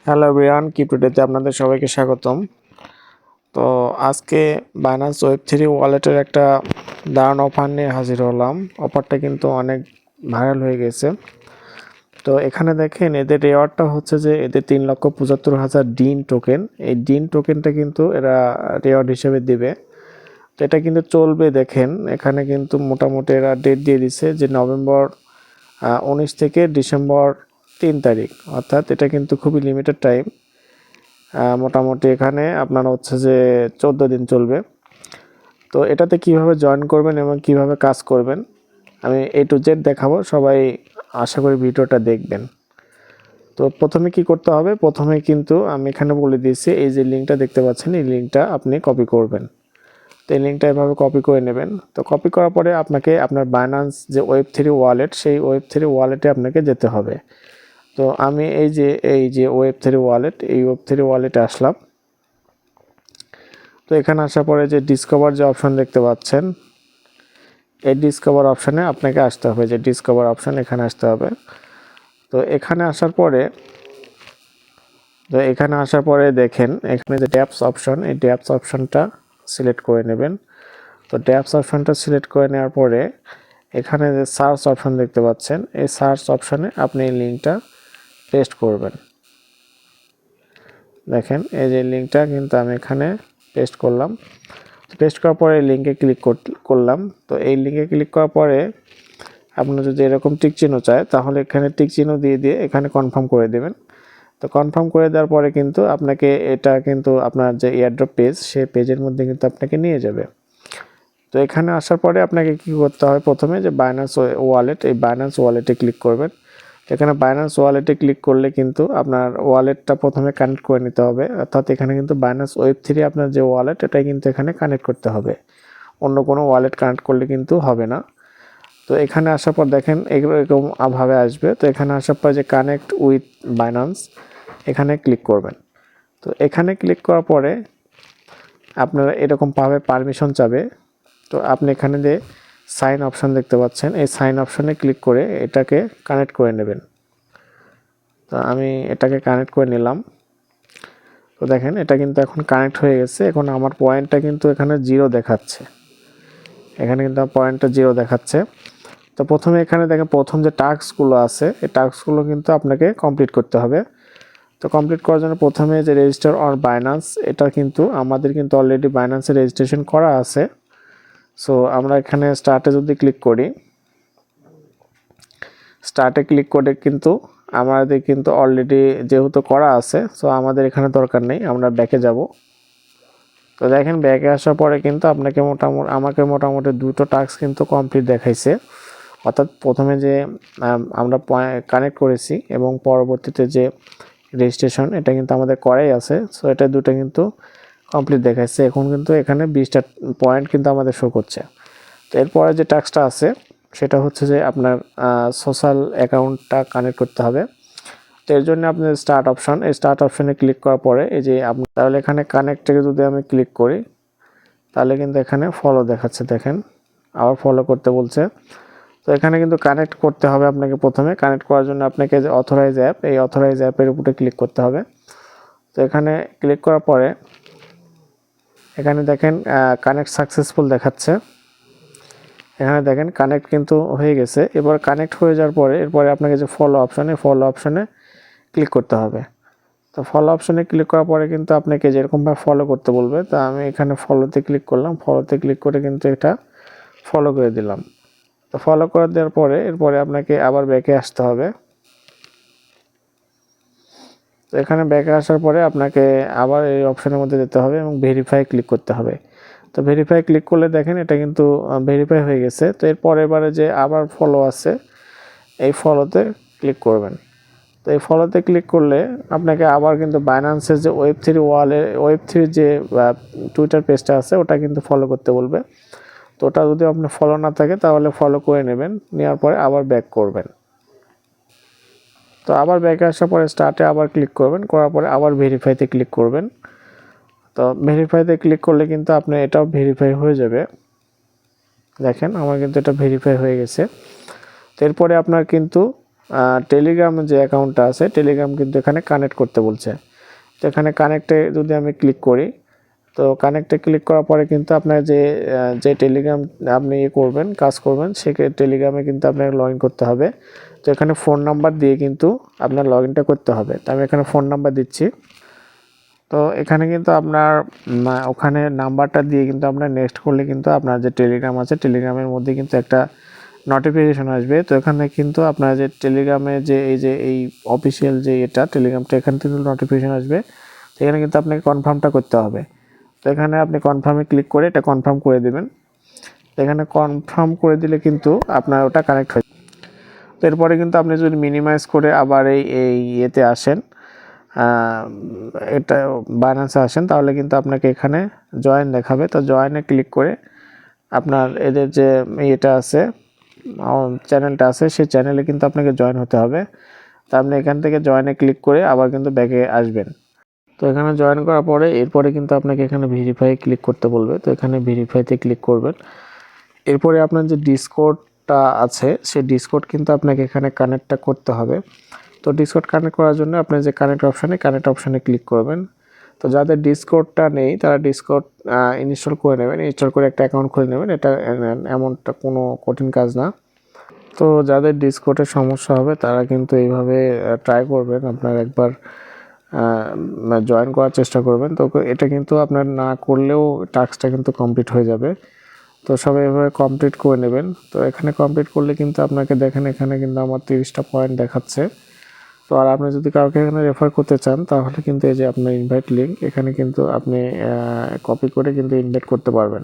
Hello everyone, ক্রিপ্টোডেতে আপনাদের সবাইকে স্বাগতম। তো আজকে বাইন্যান্স ওয়েব3 ওয়ালেটের একটা দারুণ অফার নিয়ে হাজির হলাম। অফারটা কিন্তু অনেক ভাইরাল হয়ে গেছে। তো এখানে দেখেন এদের রেওয়ার্ডটা হচ্ছে যে এদের 3,75,000 ডিন টোকেন। এই ডিন টোকেনটা কিন্তু এরা রেওয়ার্ড হিসেবে দিবে। তো এটা কিন্তু চলবে। দেখেন এখানে কিন্তু মোটামুটি এরা ডেট দিয়ে দিছে যে নভেম্বর 19 থেকে ডিসেম্বর 3 তারিখ, অর্থাৎ এটা কিন্তু খুবই লিমিটেড টাইম। মোটামুটি এখানে আপনার হচ্ছে যে 14 দিন চলবে। তো এটাতে কিভাবে জয়েন করবেন এবং কিভাবে কাজ করবেন আমি A to Z দেখাবো, সবাই আশা করি ভিডিওটা দেখবেন। তো প্রথমে কি করতে হবে, প্রথমে কিন্তু আমি এখানে বলে দিয়েছি, এই যে লিঙ্কটা দেখতে পাচ্ছেন এই লিঙ্কটা আপনি কপি করবেন। তো এই লিঙ্কটা এভাবে কপি করে নেবেন। তো কপি করার পরে আপনাকে আপনার বাইন্যান্স যে ওয়েব3 ওয়ালেট, সেই ওয়েব3 ওয়ালেটে আপনাকে যেতে হবে। তো আমি এই যে ওয়েব3 ওয়ালেট, এই ওয়েব3 ওয়ালেটে আসলাম। তো এখানে আসার পরে যে ডিসকভার যে অপশন দেখতে পাচ্ছেন, এই ডিসকভার অপশানে আপনাকে আসতে হবে, যে ডিসকভার অপশান এখানে আসতে হবে। তো এখানে আসার পরে দেখেন এখানে যে ড্যাপস অপশন, এই ড্যাপস অপশনটা সিলেক্ট করে নেবেন। তো ড্যাপস অপশনটা সিলেক্ট করে নেওয়ার পরে এখানে যে সার্চ অপশন দেখতে পাচ্ছেন, এই সার্চ অপশানে আপনি এই লিঙ্কটা পেস্ট করবেন। দেখেন এই যে লিঙ্কটা কিন্তু আমি এখানে পেস্ট করলাম। পেস্ট করার পরে লিঙ্কে ক্লিক করলাম। তো এই লিঙ্কে ক্লিক করার পরে আপনার যদি এরকম টিক চিহ্ন চায় তাহলে এখানে টিক চিহ্ন দিয়ে এখানে কনফার্ম করে দেবেন। তো কনফার্ম করে দেওয়ার পরে কিন্তু আপনাকে এটা কিন্তু আপনার যে এয়ারড্রপ পেজ, সেই পেজের মধ্যে কিন্তু আপনাকে নিয়ে যাবে। তো এখানে আসার পরে আপনাকে কি করতে হবে, প্রথমে যে বাইন্যান্স ওয়ালেট, এই বাইন্যান্স ওয়ালেটে ক্লিক করবেন। এখানে বাইন্যান্স ওয়ালেটে ক্লিক করলে কিন্তু আপনার ওয়ালেটটা প্রথমে কানেক্ট করে নিতে হবে, অর্থাৎ এখানে কিন্তু বাইন্যান্স ওয়েব3 আপনার যে ওয়ালেট, এটাই কিন্তু এখানে কানেক্ট করতে হবে। অন্য কোনো ওয়ালেট কানেক্ট করলে কিন্তু হবে না। তো এখানে আসার পর দেখেন এরকম ভাবে আসবে। তো এখানে আসার পর যে কানেক্ট উইথ বাইন্যান্স, এখানে ক্লিক করবেন। তো এখানে ক্লিক করার পরে আপনারা এরকম পাবে পারমিশন চাবে। তো আপনি এখানে যে সাইন অপশন দেখতে পাচ্ছেন, এই সাইন অপশনে ক্লিক করে এটাকে কানেক্ট করে নেবেন। তো আমি এটাকে কানেক্ট করে নিলাম। তো দেখেন এটা কিন্তু এখন কানেক্ট হয়ে গেছে। এখন আমার পয়েন্টটা কিন্তু এখানে 0 দেখাচ্ছে, এখানে কিন্তু পয়েন্টটা 0 দেখাচ্ছে। তো প্রথমে এখানে দেখেন প্রথম যে টাস্কগুলো আছে, এই টাস্কগুলো কিন্তু আপনাকে কমপ্লিট করতে হবে। তো কমপ্লিট করার জন্য প্রথমে যে রেজিস্টার অন বাইন্যান্স, এটা কিন্তু আমাদের কিন্তু অলরেডি বাইন্যান্সে রেজিস্ট্রেশন করা আছে। সো আমরা এখানে স্টার্টে যদি ক্লিক করি, স্টার্টে ক্লিক করে কিন্তু আমাদের কিন্তু অলরেডি যেহেতু করা আছে, সো আমাদের এখানে দরকার নেই, আমরা ব্যাকে যাব। তো দেখেন ব্যাকে আসার পরে কিন্তু আমাকে মোটামুটি 2টো টাস্ক কিন্তু কমপ্লিট দেখাইছে। অর্থাৎ প্রথমে যে আমরা কানেক্ট করেছি এবং পরবর্তীতে যে রেজিস্ট্রেশন, এটা কিন্তু আমাদের করাই আছে। সো এটা দুটো কিন্তু কমপ্লিট দেখাচ্ছে। এখন কিন্তু এখানে 20টা পয়েন্ট কিন্তু আমাদের শো করছে। তো এরপরে যে টাস্কটা আছে সেটা হচ্ছে যে আপনার সোশ্যাল অ্যাকাউন্টটা কানেক্ট করতে হবে। তো এর জন্য আপনার স্টার্ট অপশন, এই স্টার্ট অপশনে ক্লিক করার পরে এই যে আপনি তাহলে এখানে কানেক্টে যদি আমি ক্লিক করি তাহলে কিন্তু এখানে ফলো দেখাচ্ছে। দেখেন আবার ফলো করতে বলছে। তো এখানে কিন্তু কানেক্ট করতে হবে আপনাকে। প্রথমে কানেক্ট করার জন্য আপনাকে যে অথরাইজ অ্যাপ, এই অথরাইজ অ্যাপের উপরে ক্লিক করতে হবে। তো এখানে ক্লিক করার পরে এখানে দেখেন কানেক্ট সাকসেসফুল দেখাচ্ছে। এখানে দেখেন কানেক্ট কিন্তু হয়ে গেছে। এবার কানেক্ট হয়ে যাওয়ার পরে এরপরে আপনাকে যে ফলো অপশনে ক্লিক করতে হবে। তো ফলো অপশনে ক্লিক করার পরে কিন্তু আপনাকে যেরকমভাবে ফলো করতে বলবে, তা আমি এখানে ফলোতে ক্লিক করলাম। ফলোতে ক্লিক করে কিন্তু এটা ফলো করে দিলাম। তো ফলো করে দেওয়ার পরে এরপরে আপনাকে আবার ব্যাকে আসতে হবে। তো এখানে ব্যাকে আসার পরে আপনাকে আবার এই অপশনের মধ্যে যেতে হবে এবং ভেরিফাই ক্লিক করতে হবে। তো ভেরিফাই ক্লিক করলে দেখেন এটা কিন্তু ভেরিফাই হয়ে গেছে। তো এরপরে এবারে যে আবার ফলো আছে, এই ফলোতে ক্লিক করবেন। তো এই ফলোতে ক্লিক করলে আপনাকে আবার কিন্তু বাইন্যান্সের যে ওয়েব3 যে টুইটার পেজটা আছে, ওটা কিন্তু ফলো করতে বলবে। তো ওটা যদি আপনার ফলো না থাকে তাহলে ফলো করে নেবেন, নেওয়ার পরে আবার ব্যাক করবেন। তো আবার ব্যাকে আসার পরে স্টার্টে আবার ক্লিক করবেন, করার পরে আবার ভেরিফাইতে ক্লিক করবেন। তো ভেরিফাইতে ক্লিক করলে কিন্তু আপনার এটাও ভেরিফাই হয়ে যাবে। দেখেন আমার কিন্তু এটা ভেরিফাই হয়ে গেছে। তো এরপরে আপনার কিন্তু টেলিগ্রাম যে অ্যাকাউন্টটা আছে টেলিগ্রাম কিন্তু এখানে কানেক্ট করতে বলছে। তো এখানে কানেক্টে যদি আমি ক্লিক করি, তো কানেক্টে ক্লিক করার পরে কিন্তু আপনার যে টেলিগ্রাম আপনি করবেন কাজ করবেন সে টেলিগ্রামে কিন্তু আপনাকে লগ ইন করতে হবে। তো এখানে ফোন নাম্বার দিয়ে কিন্তু আপনার লগ ইনটা করতে হবে। তো আমি এখানে ফোন নাম্বার দিচ্ছি। তো এখানে কিন্তু আপনার ওখানে নাম্বারটা দিয়ে কিন্তু আপনার নেক্সট করলে কিন্তু আপনার যে টেলিগ্রাম আছে টেলিগ্রামের মধ্যে কিন্তু একটা নোটিফিকেশন আসবে। তো এখানে কিন্তু আপনার যে টেলিগ্রামে এই অফিসিয়াল যে এটা টেলিগ্রামটা এখান থেকে নোটিফিকেশন আসবে। তো এখানে কিন্তু আপনাকে কনফার্মটা করতে হবে। তো এখানে আপনি কনফার্মে ক্লিক করে এটা কনফার্ম করে দেবেন। তো এখানে কনফার্ম করে দিলে কিন্তু আপনার ওটা কানেক্ট হয়ে যাবে। তো এরপরে কিন্তু আপনি যদি মিনিমাইজ করে আবার এই ইয়েতে আসেন, এটা বাইন্যান্সে আসেন, তাহলে কিন্তু আপনাকে এখানে জয়েন দেখাবে। তো জয়েনে ক্লিক করে আপনার এদের যে ইয়েটা আছে চ্যানেলটা আছে সেই চ্যানেলে কিন্তু আপনাকে জয়েন হতে হবে। তো আপনি এখান থেকে জয়েনে ক্লিক করে আবার কিন্তু ব্যাকে আসবেন। তো এখানে জয়েন করার পরে এরপরে কিন্তু আপনাকে এখানে ভেরিফাই ক্লিক করতে বলবে। তো এখানে ভেরিফাইতে ক্লিক করবেন। এরপরে আপনার যে ডিসকর্ডটা আছে সেই ডিসকর্ড কিন্তু আপনাকে এখানে কানেক্টটা করতে হবে। তো ডিসকর্ড কানেক্ট করার জন্য আপনি যে কানেক্ট অপশানে ক্লিক করবেন। তো যাদের ডিসকর্ডটা নেই তারা ডিসকর্ড ইনস্টল করে নেবেন, ইনস্টল করে একটা অ্যাকাউন্ট খুলে নেবেন। এটা এমনটা কোনো কঠিন কাজ না। তো যাদের ডিসকর্ডের সমস্যা হবে তারা কিন্তু এইভাবে ট্রাই করবেন, আপনার একবার জয়েন করার চেষ্টা করবেন। তো এটা কিন্তু আপনার না করলেও টাস্কটা কিন্তু কমপ্লিট হয়ে যাবে। তো সবাই এভাবে কমপ্লিট করে নেবেন। তো এখানে কমপ্লিট করলে কিন্তু আপনাকে দেখেন এখানে কিন্তু আমার 30টা পয়েন্ট দেখাচ্ছে। তো আর আপনি যদি কাউকে এখানে রেফার করতে চান তাহলে কিন্তু এই যে আপনার ইনভাইট লিঙ্ক এখানে কিন্তু আপনি কপি করে কিন্তু ইনভাইট করতে পারবেন।